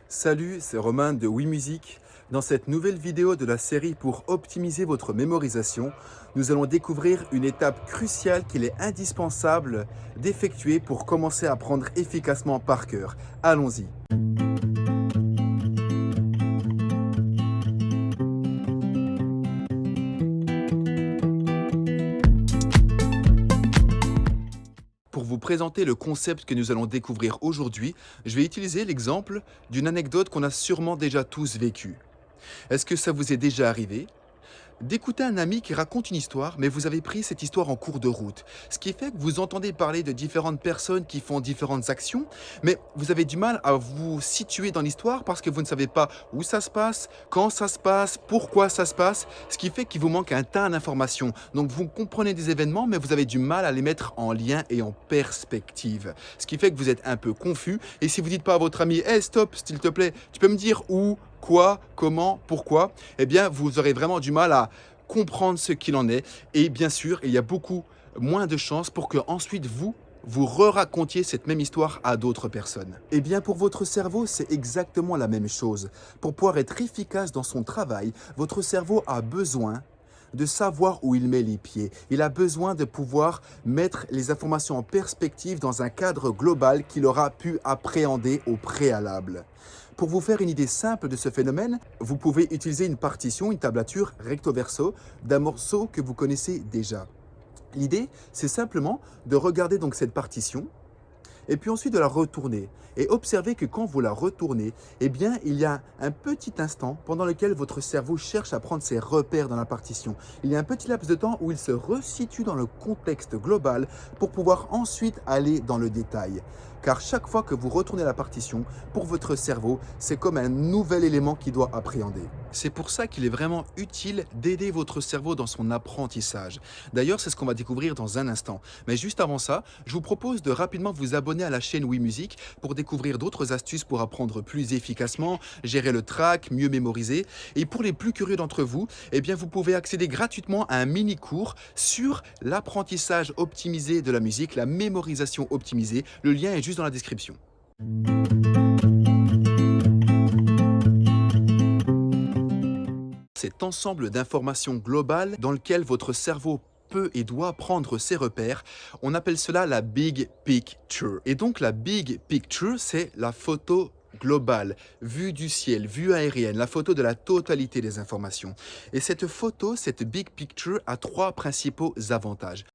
Salut, c'est Romain de WeMusic. Dans cette nouvelle vidéo de la série pour optimiser votre mémorisation, nous allons découvrir une étape cruciale qu'il est indispensable d'effectuer pour commencer à apprendre efficacement par cœur. Allons-y. Pour vous présenter le concept que nous allons découvrir aujourd'hui, je vais utiliser l'exemple d'une anecdote qu'on a sûrement déjà tous vécue. Est-ce que ça vous est déjà arrivé d'écouter un ami qui raconte une histoire, mais vous avez pris cette histoire en cours de route? Ce qui fait que vous entendez parler de différentes personnes qui font différentes actions, mais vous avez du mal à vous situer dans l'histoire parce que vous ne savez pas où ça se passe, quand ça se passe, pourquoi ça se passe, ce qui fait qu'il vous manque un tas d'informations. Donc vous comprenez des événements, mais vous avez du mal à les mettre en lien et en perspective. Ce qui fait que vous êtes un peu confus, et si vous dites pas à votre ami « Hey, stop, s'il te plaît, tu peux me dire où, quoi, comment, pourquoi ?» Eh bien, vous aurez vraiment du mal à comprendre ce qu'il en est. Et bien sûr, il y a beaucoup moins de chances pour que ensuite vous re-racontiez cette même histoire à d'autres personnes. Eh bien, pour votre cerveau, c'est exactement la même chose. Pour pouvoir être efficace dans son travail, votre cerveau a besoin de savoir où il met les pieds. Il a besoin de pouvoir mettre les informations en perspective dans un cadre global qu'il aura pu appréhender au préalable. Pour vous faire une idée simple de ce phénomène, vous pouvez utiliser une partition, une tablature recto verso d'un morceau que vous connaissez déjà. L'idée, c'est simplement de regarder donc cette partition et puis ensuite de la retourner. Et observez que quand vous la retournez, eh bien, il y a un petit instant pendant lequel votre cerveau cherche à prendre ses repères dans la partition. Il y a un petit laps de temps où il se resitue dans le contexte global pour pouvoir ensuite aller dans le détail. Car chaque fois que vous retournez la partition, pour votre cerveau, c'est comme un nouvel élément qu'il doit appréhender. C'est pour ça qu'il est vraiment utile d'aider votre cerveau dans son apprentissage. D'ailleurs, c'est ce qu'on va découvrir dans un instant. Mais juste avant ça, je vous propose de rapidement vous abonner à la chaîne WeMusic pour découvrir d'autres astuces pour apprendre plus efficacement, gérer le trac, mieux mémoriser. Et pour les plus curieux d'entre vous, eh bien, vous pouvez accéder gratuitement à un mini-cours sur l'apprentissage optimisé de la musique, la mémorisation optimisée. Le lien est juste dans la description. Cet ensemble d'informations globales dans lequel votre cerveau peut et doit prendre ses repères, on appelle cela la big picture. Et donc la big picture, c'est la photo globale, vue du ciel, vue aérienne, la photo de la totalité des informations. Et cette photo, cette big picture, a trois principaux avantages.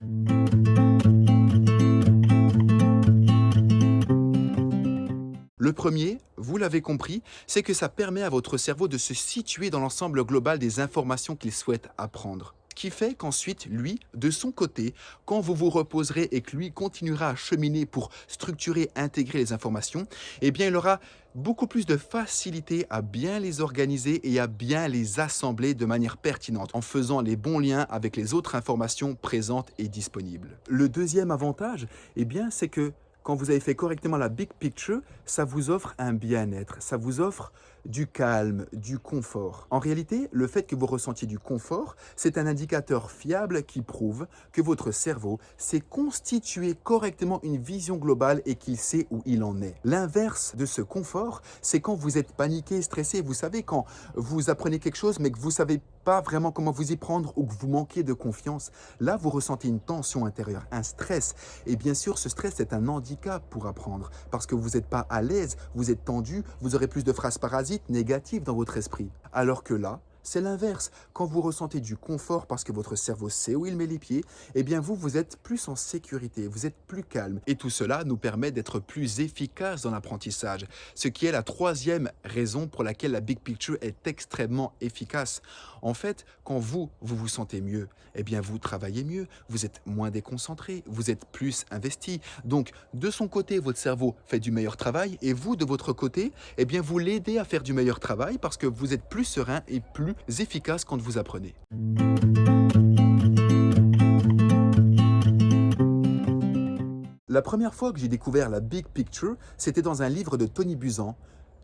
Le premier, vous l'avez compris, c'est que ça permet à votre cerveau de se situer dans l'ensemble global des informations qu'il souhaite apprendre. Ce qui fait qu'ensuite, lui, de son côté, quand vous vous reposerez et que lui continuera à cheminer pour structurer, intégrer les informations, eh bien, il aura beaucoup plus de facilité à bien les organiser et à bien les assembler de manière pertinente, en faisant les bons liens avec les autres informations présentes et disponibles. Le deuxième avantage, eh bien, c'est que quand vous avez fait correctement la big picture, ça vous offre un bien-être, ça vous offre du calme, du confort. En réalité, le fait que vous ressentiez du confort, c'est un indicateur fiable qui prouve que votre cerveau s'est constitué correctement une vision globale et qu'il sait où il en est. L'inverse de ce confort, c'est quand vous êtes paniqué, stressé. Vous savez, quand vous apprenez quelque chose mais que vous ne savez pas vraiment comment vous y prendre ou que vous manquez de confiance, là, vous ressentez une tension intérieure, un stress. Et bien sûr, ce stress est un handicap pour apprendre parce que vous n'êtes pas à l'aise, vous êtes tendu, vous aurez plus de phrases parasites négatives dans votre esprit. Alors que là, c'est l'inverse. Quand vous ressentez du confort parce que votre cerveau sait où il met les pieds, eh bien vous êtes plus en sécurité, vous êtes plus calme. Et tout cela nous permet d'être plus efficace dans l'apprentissage, ce qui est la troisième raison pour laquelle la big picture est extrêmement efficace. En fait, quand vous vous sentez mieux, eh bien vous travaillez mieux, vous êtes moins déconcentré, vous êtes plus investi. Donc, de son côté, votre cerveau fait du meilleur travail et vous, de votre côté, eh bien vous l'aidez à faire du meilleur travail parce que vous êtes plus serein et plus efficace quand vous apprenez. La première fois que j'ai découvert la big picture, c'était dans un livre de Tony Buzan,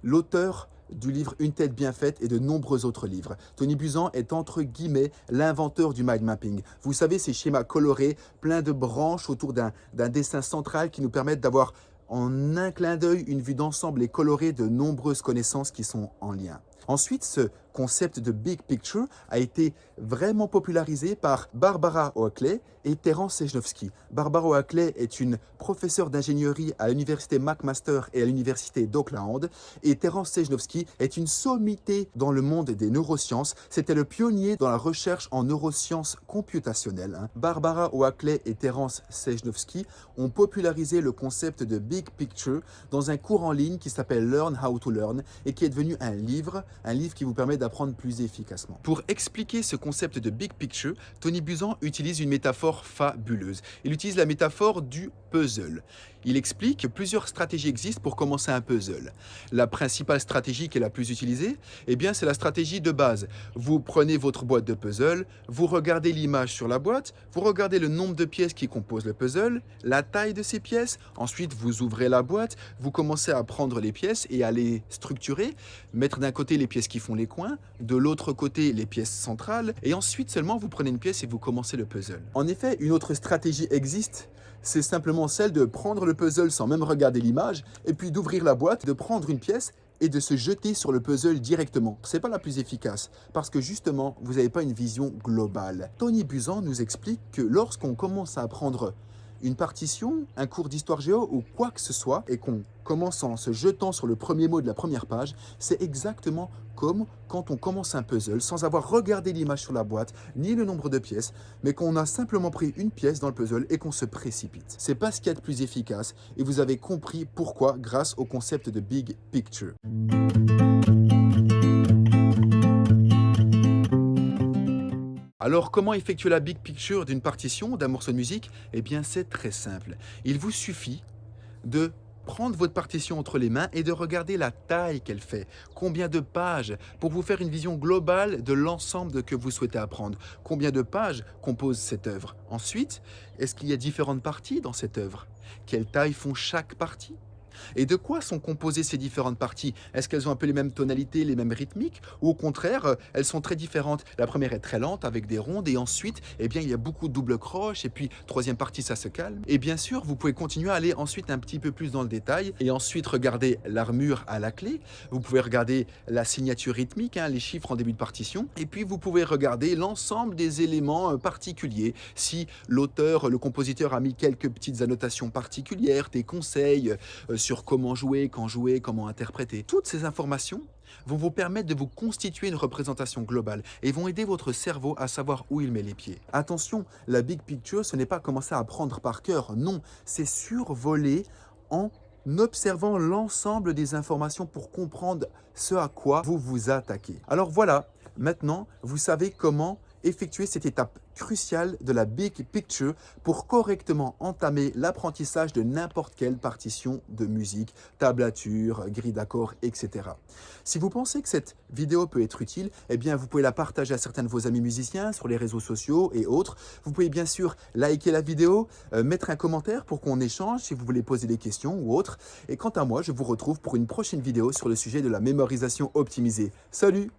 l'auteur du livre Une tête bien faite et de nombreux autres livres. Tony Buzan est entre guillemets l'inventeur du mind mapping. Vous savez, ces schémas colorés, pleins de branches autour d'un dessin central qui nous permettent d'avoir en un clin d'œil une vue d'ensemble et colorée de nombreuses connaissances qui sont en lien. Ensuite, ce concept de Big Picture a été vraiment popularisé par Barbara Oakley et Terence Sejnowski. Barbara Oakley est une professeure d'ingénierie à l'université McMaster et à l'université d'Auckland, et Terence Sejnowski est une sommité dans le monde des neurosciences. C'était le pionnier dans la recherche en neurosciences computationnelles. Barbara Oakley et Terence Sejnowski ont popularisé le concept de Big Picture dans un cours en ligne qui s'appelle Learn How to Learn et qui est devenu un livre qui vous permet d'apprendre plus efficacement. Pour expliquer ce concept de Big Picture, Tony Buzan utilise une métaphore fabuleuse. Il utilise la métaphore du puzzle. Il explique que plusieurs stratégies existent pour commencer un puzzle. La principale stratégie qui est la plus utilisée, c'est la stratégie de base. Vous prenez votre boîte de puzzle, vous regardez l'image sur la boîte, vous regardez le nombre de pièces qui composent le puzzle, la taille de ces pièces, ensuite vous ouvrez la boîte, vous commencez à prendre les pièces et à les structurer, mettre d'un côté les pièces qui font les coins, de l'autre côté les pièces centrales, et ensuite seulement vous prenez une pièce et vous commencez le puzzle. En effet, une autre stratégie existe, c'est simplement celle de prendre le puzzle sans même regarder l'image, et puis d'ouvrir la boîte, de prendre une pièce et de se jeter sur le puzzle directement. C'est pas la plus efficace, parce que justement, vous n'avez pas une vision globale. Tony Buzan nous explique que lorsqu'on commence à apprendre une partition, un cours d'histoire géo ou quoi que ce soit, et qu'on commence en se jetant sur le premier mot de la première page, c'est exactement comme quand on commence un puzzle sans avoir regardé l'image sur la boîte, ni le nombre de pièces, mais qu'on a simplement pris une pièce dans le puzzle et qu'on se précipite. C'est pas ce qu'il y a de plus efficace, et vous avez compris pourquoi grâce au concept de Big Picture. Alors, comment effectuer la big picture d'une partition, d'un morceau de musique? C'est très simple. Il vous suffit de prendre votre partition entre les mains et de regarder la taille qu'elle fait, combien de pages, pour vous faire une vision globale de l'ensemble que vous souhaitez apprendre. Combien de pages compose cette œuvre? Ensuite, est-ce qu'il y a différentes parties dans cette œuvre? Quelle taille font chaque partie? Et de quoi sont composées ces différentes parties? Est-ce qu'elles ont un peu les mêmes tonalités, les mêmes rythmiques? Ou au contraire, elles sont très différentes? La première est très lente avec des rondes et ensuite, il y a beaucoup de double croche et puis troisième partie, ça se calme. Et bien sûr, vous pouvez continuer à aller ensuite un petit peu plus dans le détail et ensuite regarder l'armure à la clé. Vous pouvez regarder la signature rythmique, les chiffres en début de partition. Et puis, vous pouvez regarder l'ensemble des éléments particuliers. Si l'auteur, le compositeur a mis quelques petites annotations particulières, des conseils sur comment jouer, quand jouer, comment interpréter. Toutes ces informations vont vous permettre de vous constituer une représentation globale et vont aider votre cerveau à savoir où il met les pieds. Attention, la big picture, ce n'est pas commencer à apprendre par cœur, non, c'est survoler en observant l'ensemble des informations pour comprendre ce à quoi vous vous attaquez. Alors voilà, maintenant, vous savez comment effectuer cette étape cruciale de la Big Picture pour correctement entamer l'apprentissage de n'importe quelle partition de musique, tablature, grille d'accords, etc. Si vous pensez que cette vidéo peut être utile, vous pouvez la partager à certains de vos amis musiciens sur les réseaux sociaux et autres. Vous pouvez bien sûr liker la vidéo, mettre un commentaire pour qu'on échange si vous voulez poser des questions ou autres. Et quant à moi, je vous retrouve pour une prochaine vidéo sur le sujet de la mémorisation optimisée. Salut!